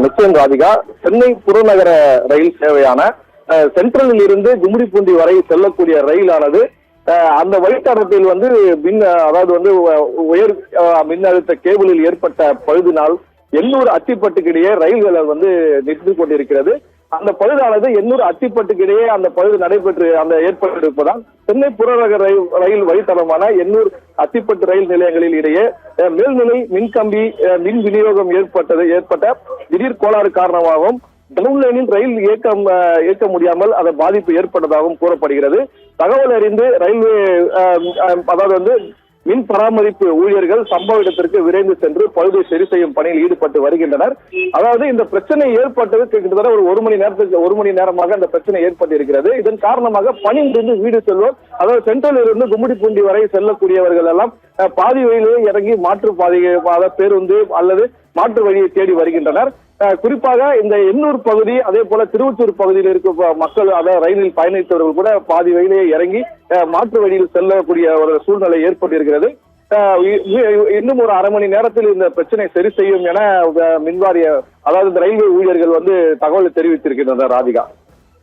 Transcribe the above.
நிச்சயம் ராதிகா. சென்னை புறநகர ரயில் சேவையான சென்ட்ரலில் இருந்து கும்மிடிப்பூண்டி வரை செல்லக்கூடிய ரயிலானது அந்த வழித்தடத்தில் அதாவது உயர் மின்னழுத்த கேபிளில் ஏற்பட்ட பழுதினால் எண்ணூர் அத்திப்பட்டுக்கு இடையே ரயில்கள் நின்று கொண்டிருக்கிறது. அந்த பழுதானது எண்ணூர் அத்திப்பட்டுக்கு இடையே அந்த பழுது ஏற்பட்டிருப்பதால் சென்னை புறநகர ரயில் வழித்தடமான எண்ணூர் அத்திப்பட்டு ரயில் நிலையங்களில் இடையே மேல்நிலை மின்கம்பி மின் விநியோகம் ஏற்பட்ட திடீர் கோளாறு காரணமாகவும் டவுன் லைனில் ரயில் இயக்க முடியாமல் அந்த பாதிப்பு ஏற்பட்டதாகவும் கூறப்படுகிறது. தகவல் அறிந்து ரயில்வே மின் பராமரிப்பு ஊழியர்கள் சம்பவ இடத்திற்கு விரைந்து சென்று பழுதை சரி செய்யும் பணியில் ஈடுபட்டு வருகின்றனர். அதாவது இந்த பிரச்சனை ஏற்பட்டது கிட்டத்தட்ட ஒரு மணி நேரமாக அந்த பிரச்சனை ஏற்பட்டிருக்கிறது. இதன் காரணமாக பணியிலிருந்து வீடு செல்வோர், அதாவது சென்ட்ரலில் இருந்து கும்மிடிப்பூண்டி வரை செல்லக்கூடியவர்கள் எல்லாம் பாதி வழியிலே இறங்கி மாற்று பாதை பேருந்து அல்லது மாற்று வழியை தேடி வருகின்றனர். குறிப்பாக இந்த எண்ணூர் பகுதி, அதே போல திருவொற்றூர் பகுதியில் இருக்க மக்கள், அதாவது ரயிலில் பயணித்தவர்கள் கூட பாதி வழியிலேயே இறங்கி மாற்று வழியில் செல்லக்கூடிய ஒரு சூழ்நிலை ஏற்பட்டிருக்கிறது. இன்னும் ஒரு அரை மணி நேரத்தில் இந்த பிரச்சனை சரி செய்யும் என மின்வாரிய, அதாவது இந்த ரயில்வே ஊழியர்கள் தகவல் தெரிவித்திருக்கின்றனர் ராதிகா.